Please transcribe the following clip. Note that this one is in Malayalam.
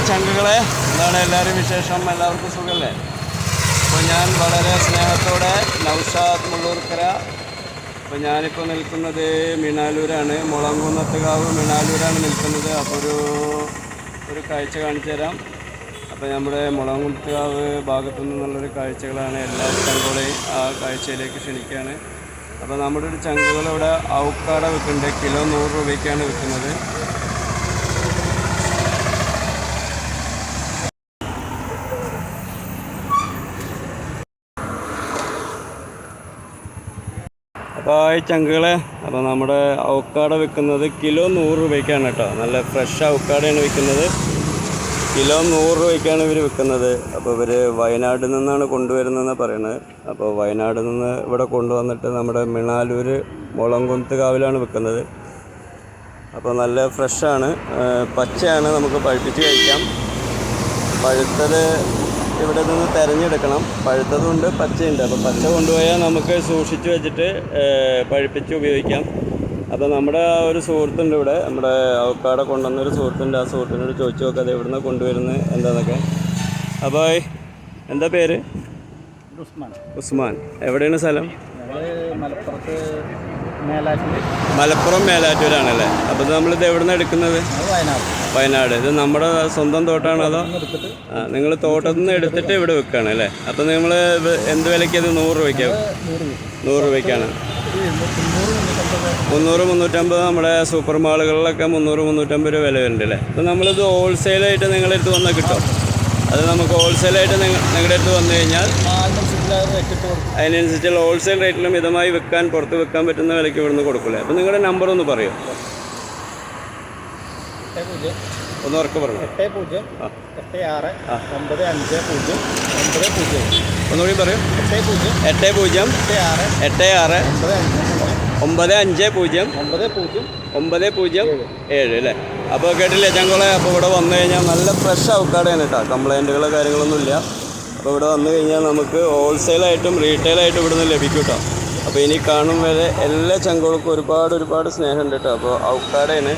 ചങ്കുകളെ, എന്താണ് എല്ലാവരും വിശേഷം? എല്ലാവർക്കും സുഖമല്ലേ? അപ്പോൾ ഞാൻ വളരെ സ്നേഹത്തോടെ നൗഷാദ് മുള്ളൂർക്കര. അപ്പോൾ ഞാനിപ്പോൾ നിൽക്കുന്നത് മീനാലൂരാണ്, മുളങ്കുന്നത്തുകാവ് മീനാലൂരാണ് നിൽക്കുന്നത്. അപ്പോൾ ഒരു കാഴ്ച കാണിച്ചു തരാം. അപ്പോൾ നമ്മുടെ മുളങ്കുന്നത്തുകാവ് ഭാഗത്തു നിന്നുള്ളൊരു കാഴ്ചകളാണ്. എല്ലാ ചങ്കുകളെയും ആ കാഴ്ചയിലേക്ക് ക്ഷണിക്കുകയാണ്. അപ്പോൾ നമ്മുടെ ഒരു ചങ്കുകളിവിടെ ഔക്കാട വിൽക്കുന്നുണ്ട്. കിലോ 100 രൂപയ്ക്കാണ് വിൽക്കുന്നത്. അപ്പോൾ ഈ ചങ്കുകളെ, അപ്പോൾ നമ്മുടെ ഔക്കാട വിൽക്കുന്നത് കിലോ 100 രൂപയ്ക്കാണ് കേട്ടോ. നല്ല ഫ്രഷ് ഔക്കാടയാണ് വിൽക്കുന്നത്. കിലോ 100 രൂപയ്ക്കാണ് ഇവർ വിൽക്കുന്നത്. അപ്പോൾ ഇവർ വയനാട്ടിൽ നിന്നാണ് കൊണ്ടുവരുന്നതെന്ന് പറയുന്നത്. അപ്പോൾ വയനാട്ടിൽ നിന്ന് ഇവിടെ കൊണ്ടുവന്നിട്ട് നമ്മുടെ മീനാലൂർ മുളങ്കുന്നത്തുകാവിലാണ് വിൽക്കുന്നത്. അപ്പോൾ നല്ല ഫ്രഷാണ്, പച്ചയാണ്, നമുക്ക് പഴുപ്പിച്ച് കഴിക്കാം. പഴുത്തത് ഇവിടെ നിന്ന് തിരഞ്ഞെടുക്കണം. പഴുത്തതുണ്ട്, പച്ചയുണ്ട്. അപ്പോൾ പച്ച കൊണ്ടുപോയാൽ നമുക്ക് സൂക്ഷിച്ച് വെച്ചിട്ട് പഴുപ്പിച്ച് ഉപയോഗിക്കാം. അപ്പോൾ നമ്മുടെ ഒരു സുഹൃത്തുണ്ട് ഇവിടെ, നമ്മുടെ ഔക്കാട കൊണ്ടുവന്നൊരു സുഹൃത്തുണ്ട്. ആ സുഹൃത്തിനോട് ചോദിച്ചു നോക്കാം അത് എവിടെ നിന്ന് കൊണ്ടുവരുന്നത് എന്താണെന്നൊക്കെ. അപ്പോൾ എന്താ പേര്? ഉസ്മാൻ. എവിടെയാണ് സ്ഥലം? മലപ്പുറം മേലാറ്റൂരാണല്ലേ. അപ്പോൾ നമ്മളിത് എവിടെ നിന്നാണ് എടുക്കുന്നത്? വയനാട്. ഇത് നമ്മുടെ സ്വന്തം തോട്ടമാണോ അതോ നിങ്ങൾ തോട്ടത്തിൽ നിന്ന് എടുത്തിട്ട് ഇവിടെ വെക്കുകയാണ് അല്ലേ? അപ്പോൾ നിങ്ങൾ എന്ത് വിലയ്ക്കത്? 100 രൂപയ്ക്കാണ്. 100 രൂപയ്ക്കാണ്. 300, 350 നമ്മുടെ സൂപ്പർ മാളുകളിലൊക്കെ 300, 350 രൂപ വില വരുന്നുണ്ട് അല്ലേ? അപ്പോൾ നമ്മളിത് ഹോൾസെയിലായിട്ട് നിങ്ങളുടെ അടുത്ത് വന്നാൽ കിട്ടും. അത് നമുക്ക് ഹോൾസെയിലായിട്ട് നിങ്ങളുടെ അടുത്ത് വന്നു കഴിഞ്ഞാൽ അതിനനുസരിച്ചുള്ള ഹോൾസെയിൽ റേറ്റിലും മിതമായി വിൽക്കാൻ, പുറത്ത് വിൽക്കാൻ പറ്റുന്ന വിലയ്ക്ക് ഇവിടുന്ന് കൊടുക്കില്ലേ? അപ്പോൾ നിങ്ങളുടെ നമ്പർ ഒന്ന് പറയൂ. ഒന്ന് ഉറക്കെ പറഞ്ഞു. 8086950907. ഒന്നുകൂടി പറയൂ. 8086950907 അല്ലേ? അപ്പോൾ കേട്ടില്ലേ ചങ്കുകളെ? അപ്പോൾ ഇവിടെ വന്നു കഴിഞ്ഞാൽ നല്ല ഫ്രഷ് ഔക്കാടയാണ് കേട്ടോ. കംപ്ലൈൻറ്റുകളോ കാര്യങ്ങളൊന്നും ഇല്ല. അപ്പോൾ ഇവിടെ വന്നു കഴിഞ്ഞാൽ നമുക്ക് ഹോൾസെയിലായിട്ടും റീറ്റെയിലായിട്ടും ഇവിടെ നിന്ന് ലഭിക്കും കേട്ടോ. അപ്പോൾ ഇനി കാണും വരെ എല്ലാ ചങ്കുകൾക്കും ഒരുപാട് സ്നേഹമുണ്ട് കേട്ടോ. അപ്പോൾ ഔക്കാടയാണ്.